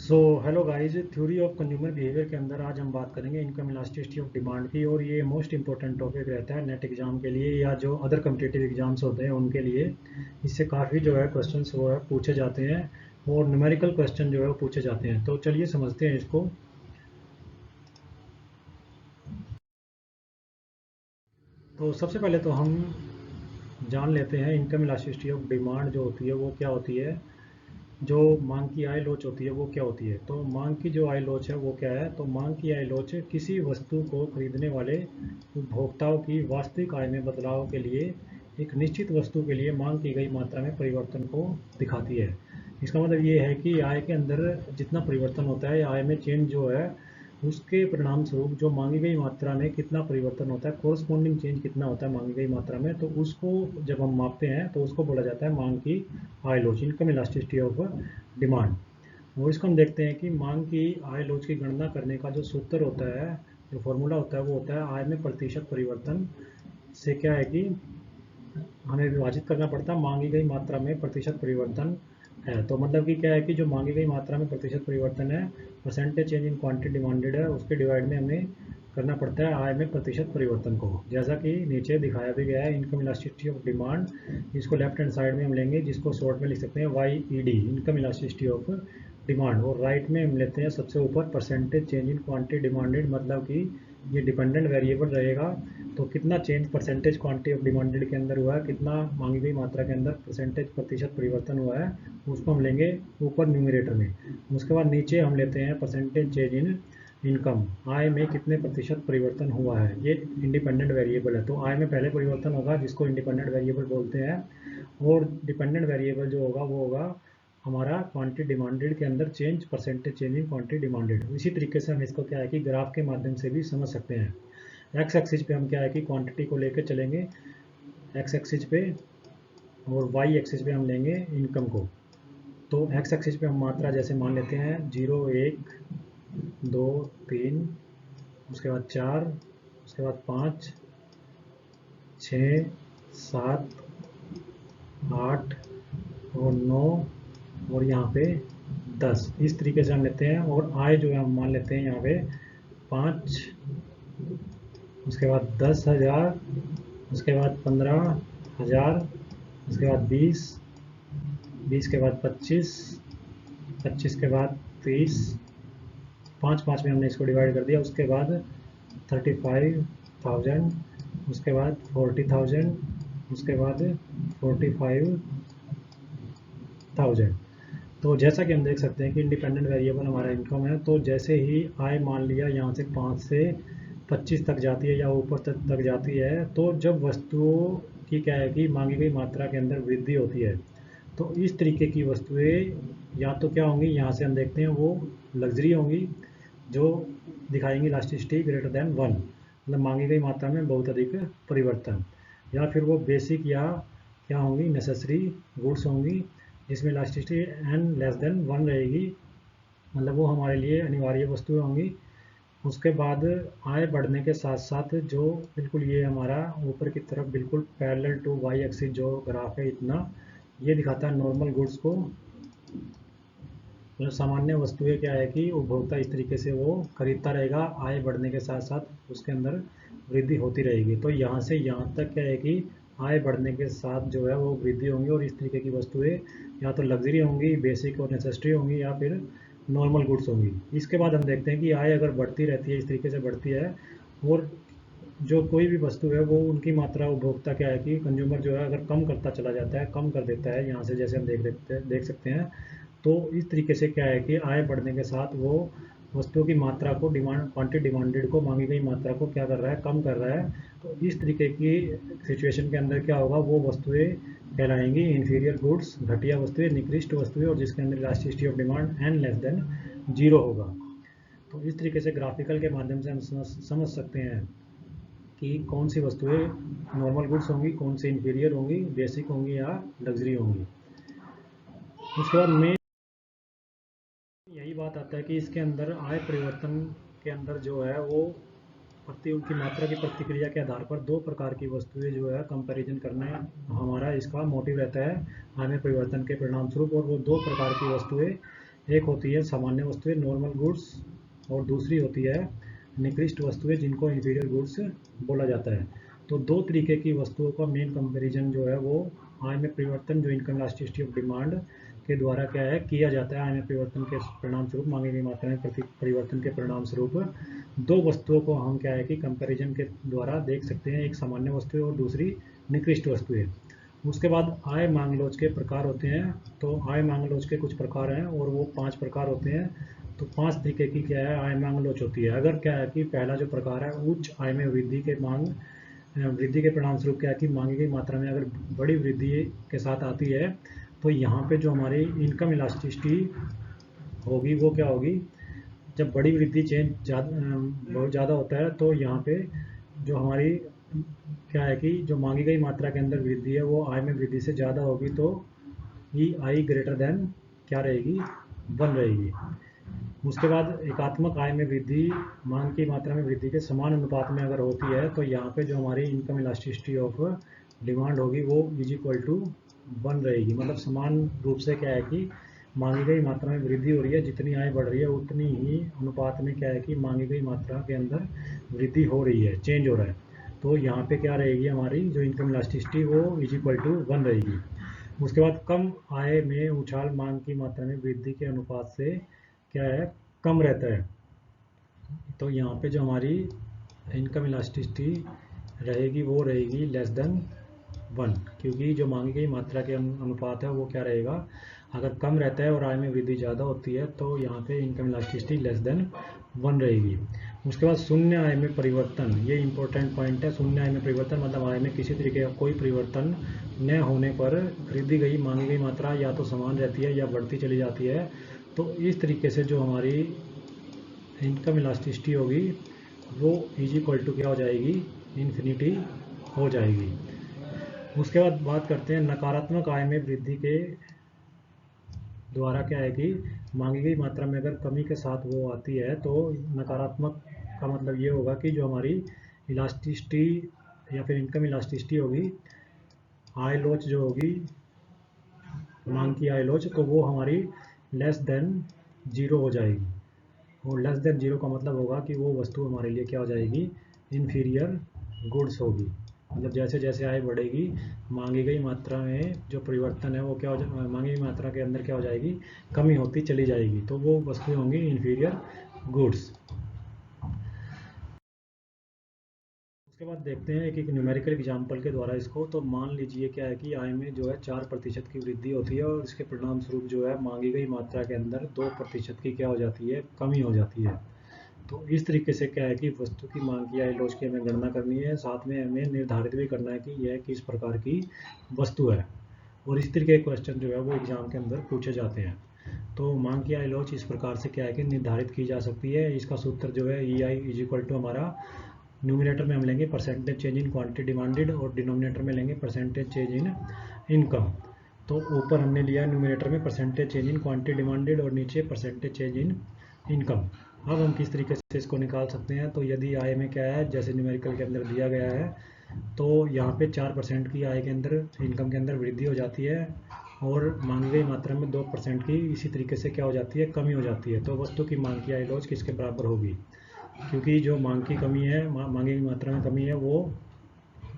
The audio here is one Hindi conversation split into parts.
So hello guys, theory of consumer behaviour के अंदर आज हम बात करेंगे इनकम इलास्टिसिटी ऑफ डिमांड की। और ये मोस्ट इंपॉर्टेंट टॉपिक रहता है नेट एग्जाम के लिए या जो अदर कम्पिटिटिव एग्जाम्स होते हैं उनके लिए। इससे काफ़ी जो है क्वेश्चंस वो है पूछे जाते हैं और न्यूमेरिकल क्वेश्चन जो है वो पूछे जाते हैं। तो चलिए समझते हैं इसको। तो सबसे पहले तो हम जान लेते हैं इनकम इलास्टिसिटी ऑफ डिमांड जो होती है वो क्या होती है। जो मांग की आय लोच होती है वो क्या होती है। तो मांग की जो आय लोच है वो क्या है। तो मांग की आय लोच किसी वस्तु को खरीदने वाले उपभोक्ताओं की वास्तविक आय में बदलाव के लिए एक निश्चित वस्तु के लिए मांग की गई मात्रा में परिवर्तन को दिखाती है। इसका मतलब ये है कि आय के अंदर जितना परिवर्तन होता है, आय में चेंज जो है, उसके परिणाम स्वरूप जो मांगी गई मात्रा में कितना परिवर्तन होता है, कोरस्पॉन्डिंग चेंज कितना होता है मांगी गई मात्रा में, तो उसको जब हम मापते हैं तो उसको बोला जाता है मांग की आय लोच, इनकम इलास्टिसिटी ऑफ डिमांड। और इसको हम देखते हैं कि मांग की आय लोच की गणना करने का जो सूत्र होता है, जो फॉर्मूला होता है वो होता है आय में प्रतिशत परिवर्तन से क्या है कि हमें विभाजित करना पड़ता है मांगी गई मात्रा में प्रतिशत परिवर्तन है। तो मतलब कि क्या है कि जो मांगी गई मात्रा में प्रतिशत परिवर्तन है, percentage change in quantity demanded है, उसके डिवाइड में हमें करना पड़ता है आय में प्रतिशत परिवर्तन को, जैसा कि नीचे दिखाया भी गया है इनकम इलास्टिसिटी ऑफ डिमांड। इसको लेफ्ट हैंड साइड में हम लेंगे, जिसको शॉर्ट में लिख सकते हैं YED, income elasticity of demand. और राइट में हम लेते हैं सबसे ऊपर percentage change in quantity demanded, मतलब कि ये डिपेंडेंट वेरिएबल रहेगा। तो कितना change percentage quantity of demanded के अंदर हुआ है, कितना मांगी गई मात्रा के अंदर परसेंटेज प्रतिशत परिवर्तन हुआ है, उसको हम लेंगे ऊपर न्यूमरेटर में। उसके बाद नीचे हम लेते हैं परसेंटेज चेंज इन इनकम, आय में कितने प्रतिशत परिवर्तन हुआ है। ये इंडिपेंडेंट वेरिएबल है, तो आय में पहले परिवर्तन होगा जिसको इंडिपेंडेंट वेरिएबल बोलते हैं। और डिपेंडेंट वेरिएबल जो होगा वो होगा हमारा क्वांटिटी डिमांडेड के अंदर change, percentage change in quantity demanded. इसी तरीके से हम इसको क्या है कि ग्राफ के माध्यम से भी समझ सकते हैं। एक्स एक्सिस पे हम क्या है कि क्वांटिटी को लेकर चलेंगे एक्स एक्सिस पे, और वाई एक्सिस पे हम लेंगे इनकम को। तो एक्स एक्सिस पे हम मात्रा जैसे मान लेते हैं 0, 1, 2, 3, उसके बाद 4, उसके बाद 5, 6, 7, 8 और 9 और यहाँ पे 10, इस तरीके से हम लेते हैं। और आय जो है हम मान लेते हैं यहाँ पे 5, उसके बाद 10,000, उसके बाद 15,000, उसके बाद 20, 20 के बाद 25, 25 के बाद 30, 5 5 में हमने इसको डिवाइड कर दिया। उसके बाद 35,000, उसके बाद 40,000, उसके बाद 45,000। तो जैसा कि हम देख सकते हैं कि इंडिपेंडेंट वेरिएबल हमारा इनकम है, तो जैसे ही आय मान लिया यहाँ से 5 से 25 तक जाती है या ऊपर तक जाती है, तो जब वस्तुओं की क्या है कि मांगी गई मात्रा के अंदर वृद्धि होती है, तो इस तरीके की वस्तुएं या तो क्या होंगी, यहाँ से हम देखते हैं वो लग्जरी होंगी जो दिखाएंगी इलास्टिसिटी ग्रेटर देन 1, मतलब मांगी गई मात्रा में बहुत अधिक परिवर्तन। या फिर वो बेसिक या क्या होंगी, नेसेसरी गुड्स होंगी जिसमें इलास्टिसिटी n लेस देन 1 रहेगी, मतलब वो हमारे लिए अनिवार्य वस्तुएं होंगी। उसके बाद आय बढ़ने के साथ साथ जो बिल्कुल ये हमारा ऊपर की तरफ बिल्कुल पैरेलल टू वाई एक्सिस जो ग्राफ है इतना, ये दिखाता है नॉर्मल गुड्स को, मतलब सामान्य वस्तुएं क्या है कि उपभोक्ता इस तरीके से वो खरीदता रहेगा, आय बढ़ने के साथ साथ उसके अंदर वृद्धि होती रहेगी। तो यहाँ से यहाँ तक क्या है कि आय बढ़ने के साथ जो है वो वृद्धि होंगी, और इस तरीके की वस्तुएं या तो लग्जरी होंगी, बेसिक और नेसेसरी होंगी, या फिर नॉर्मल गुड्स होंगी। इसके बाद हम देखते हैं कि आय अगर बढ़ती रहती है, इस तरीके से बढ़ती है, और जो कोई भी वस्तु है वो उनकी मात्रा उपभोक्ता क्या है कि कंज्यूमर जो है अगर कम करता चला जाता है, कम कर देता है, यहाँ से जैसे हम देख सकते हैं, तो इस तरीके से क्या है कि आय बढ़ने के साथ वो वस्तुओं की मात्रा को, डिमांड क्वांटिटी डिमांडेड को, मांगी गई मात्रा को क्या कर रहा है, कम कर रहा है। तो इस तरीके की सिचुएशन के अंदर क्या होगा, वो वस्तुएं कहलाएंगी इंफीरियर गुड्स, घटिया वस्तुएं, निकृष्ट वस्तुएं, और जिसके अंदर elasticity of demand n less than 0 होगा। तो इस तरीके से ग्राफिकल के माध्यम से हम समझ सकते हैं कि कौन सी वस्तुएं नॉर्मल गुड्स होंगी, कौन सी इंफीरियर होंगी, बेसिक होंगी या लग्जरी होंगी। उसके बाद में यही बात आता है कि इसके अंदर आय परिवर्तन के अंदर जो है वो उनकी मात्रा की प्रतिक्रिया के आधार पर दो प्रकार की वस्तुएं जो है कंपैरिजन करने हमारा इसका मोटिव रहता है आय में परिवर्तन के परिणाम स्वरूप। और वो दो प्रकार की वस्तुएं एक होती है सामान्य वस्तुएं नॉर्मल गुड्स, और दूसरी होती है निकृष्ट वस्तुएं जिनको इंफीरियर गुड्स बोला जाता है। तो दो तरीके की वस्तुओं का मेन कंपैरिजन जो है वो आय में परिवर्तन जो इनकम इलास्टिसिटी ऑफ डिमांड के द्वारा क्या है किया जाता है। आय में परिवर्तन के परिणाम स्वरूप मांगी गई मात्रा में परिवर्तन के परिणाम स्वरूप दो वस्तुओं को हम क्या है कि कंपैरिजन के द्वारा देख सकते हैं, एक सामान्य वस्तु है और दूसरी निकृष्ट वस्तु है। उसके बाद आय मांग लोच के प्रकार होते हैं। तो आय मांग लोच के कुछ प्रकार हैं और वो 5 प्रकार होते हैं। तो 5 तरीके की क्या है आय मांग लोच होती है। अगर क्या है कि पहला जो प्रकार है उच्च आय में वृद्धि के परिणाम स्वरूप क्या है कि मांगी गई मात्रा में अगर बड़ी वृद्धि के साथ आती है, तो यहाँ पे जो हमारी इनकम इलास्टिसिटी होगी वो क्या होगी, जब बड़ी वृद्धि बहुत ज़्यादा होता है तो यहाँ पे जो हमारी क्या है कि जो मांगी गई मात्रा के अंदर वृद्धि है वो आय में वृद्धि से ज़्यादा होगी, तो ई आई ग्रेटर देन क्या रहेगी, 1 रहेगी। उसके बाद एकात्मक आय में वृद्धि मांग की मात्रा में वृद्धि के समान अनुपात में अगर होती है, तो यहाँ पे जो हमारी इनकम इलास्टिसिटी ऑफ डिमांड होगी वो इज इक्वल टू 1 रहेगी। मतलब समान रूप से क्या है कि मांगी गई मात्रा में वृद्धि हो रही है, जितनी आय बढ़ रही है उतनी ही अनुपात में क्या है कि मांगी गई मात्रा के अंदर वृद्धि हो रही है, चेंज हो रहा है। तो यहाँ पे क्या रहेगी हमारी जो इनकम इलास्टिसिटी वो इज इक्वल टू 1 रहेगी। उसके बाद कम आय में उछाल मांग की मात्रा में वृद्धि के अनुपात से क्या है कम रहता है। तो यहाँ पे जो हमारी इनकम इलास्टिसिटी रहेगी वो रहेगी लेस देन 1, क्योंकि जो मांगी गई मात्रा के अनुपात है वो क्या रहेगा, अगर कम रहता है और आय में वृद्धि ज़्यादा होती है तो यहाँ पे इनकम इलास्टिसिटी लेस देन 1 रहेगी। उसके बाद शून्य आय में परिवर्तन, ये इंपॉर्टेंट पॉइंट है। शून्य आय में परिवर्तन मतलब आय में किसी तरीके का कोई परिवर्तन न होने पर खरीदी गई मांगी गई मात्रा या तो समान रहती है या बढ़ती चली जाती है। तो इस तरीके से जो हमारी इनकम इलास्टिसिटी होगी वो इज इक्वल टू क्या हो जाएगी, इन्फिनिटी हो जाएगी। उसके बाद बात करते हैं नकारात्मक आय में वृद्धि के द्वारा क्या है कि मांगी गई मात्रा में अगर कमी के साथ वो आती है, तो नकारात्मक का मतलब ये होगा कि जो हमारी इलास्टिसिटी या फिर इनकम इलास्टिसिटी होगी, आय लोच जो होगी मांग की आय लोच, तो वो हमारी लेस देन 0 हो जाएगी। और लेस देन 0 का मतलब होगा कि वो वस्तु हमारे लिए क्या हो जाएगी, इन्फीरियर गुड्स होगी। मतलब जैसे जैसे आय बढ़ेगी मांगी गई मात्रा में जो परिवर्तन है वो क्या हो मांगी गई मात्रा के अंदर क्या हो जाएगी, कमी होती चली जाएगी, तो वो वस्तुएं होंगी इन्फीरियर गुड्स। उसके बाद देखते हैं एक एक न्यूमेरिकल एग्जाम्पल के द्वारा इसको। तो मान लीजिए क्या है कि आय में जो है 4% की वृद्धि होती है और इसके परिणाम स्वरूप जो है मांगी गई मात्रा के अंदर 2% की क्या हो जाती है, कमी हो जाती है। तो इस तरीके से क्या है कि वस्तु की मांग की आय लोच की हमें गणना करनी है, साथ में हमें निर्धारित भी करना है कि यह किस प्रकार की वस्तु है। और इस तरीके के क्वेश्चन जो है वो एग्जाम के अंदर पूछे जाते हैं। तो मांग की आय लोच इस प्रकार से क्या है कि निर्धारित की जा सकती है। इसका सूत्र जो है ई आई इज इक्वल टू हमारा न्यूमिनेटर में हम लेंगे percentage change in quantity demanded और डिनोमिनेटर में लेंगे परसेंटेज चेंज इन इनकम। तो ऊपर हमने लिया न्यूमिनेटर में percentage change in quantity demanded और नीचे परसेंटेज चेंज इन इनकम। अब हम किस तरीके से इसको निकाल सकते हैं, तो यदि आय में क्या है जैसे न्यूमेरिकल के अंदर दिया गया है, तो यहाँ पे 4% की आय के अंदर इनकम के अंदर वृद्धि हो जाती है और मांगी गई मात्रा में 2% की इसी तरीके से क्या हो जाती है, कमी हो जाती है। तो वस्तु की मांग की आय लोच किसके बराबर होगी, क्योंकि जो मांग की कमी है मांगी की मात्रा में कमी है वो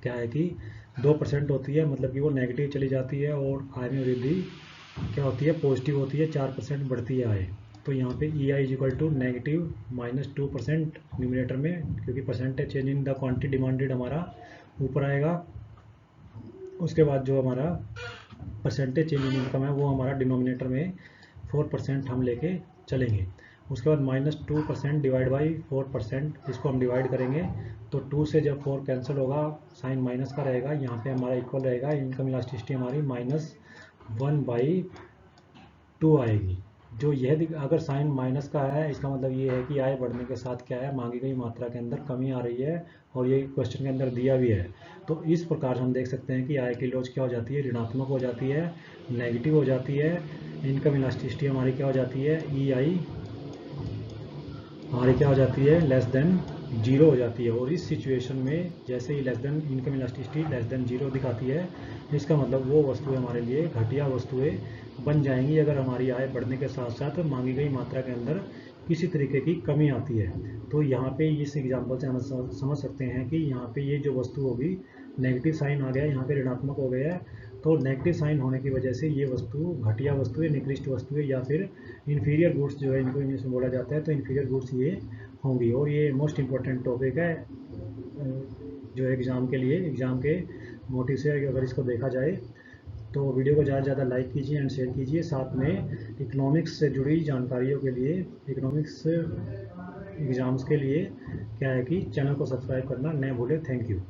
क्या है कि 2% होती है, मतलब कि वो नेगेटिव चली जाती है, और आय में वृद्धि क्या होती है, पॉजिटिव होती है, 4% बढ़ती है आय। तो यहाँ पे E I is equal to negative -2% numerator में, क्योंकि percentage change in the quantity demanded हमारा ऊपर आएगा। उसके बाद जो हमारा परसेंटेज चेंज इन इनकम है वो हमारा डिनोमिनेटर में 4% हम लेके चलेंगे। उसके बाद -2% डिवाइड बाई 4%, इसको हम डिवाइड करेंगे तो 2 से जब 4 कैंसिल होगा साइन माइनस का रहेगा, यहाँ पे हमारा इक्वल रहेगा, इनकम इलास्टिसिटी हमारी -1/2 आएगी। जो यह अगर साइन माइनस का है इसका मतलब ये है कि आय बढ़ने के साथ क्या है, मांगी गई मात्रा के अंदर कमी आ रही है, और ये क्वेश्चन के अंदर दिया भी है। तो इस प्रकार से हम देख सकते हैं कि आय की लोच क्या हो जाती है, ऋणात्मक हो जाती है, नेगेटिव हो जाती है। इनकम इलास्टिसिटी हमारी क्या हो जाती है, ई आई हमारी क्या हो जाती है, लेस देन 0 हो जाती है। और इस सिचुएशन में जैसे ही less than income elasticity less than 0 दिखाती है, इसका मतलब वो वस्तुएं हमारे लिए घटिया वस्तुएं बन जाएंगी अगर हमारी आय बढ़ने के साथ साथ मांगी गई मात्रा के अंदर किसी तरीके की कमी आती है। तो यहाँ पे इस एग्जाम्पल से हम समझ सकते हैं कि यहाँ पे ये जो वस्तु होगी, नेगेटिव साइन आ गया, यहाँ पे ऋणात्मक हो गया है। तो नेगेटिव साइन होने की वजह से ये वस्तु घटिया वस्तु है, निकृष्ट वस्तु है, या फिर इन्फीरियर गुड्स जो है, इनको इंग्लिश में बोला जाता है। तो इन्फीरियर गुड्स ये होंगी। और ये मोस्ट इम्पोर्टेंट टॉपिक है जो एग्ज़ाम के लिए, एग्ज़ाम के मोटिव से अगर इसको देखा जाए। तो वीडियो को ज़्यादा से ज़्यादा लाइक कीजिए एंड शेयर कीजिए। साथ में इकोनॉमिक्स से जुड़ी जानकारियों के लिए, इकोनॉमिक्स एग्ज़ाम्स के लिए क्या है कि चैनल को सब्सक्राइब करना न भूलें। Thank you.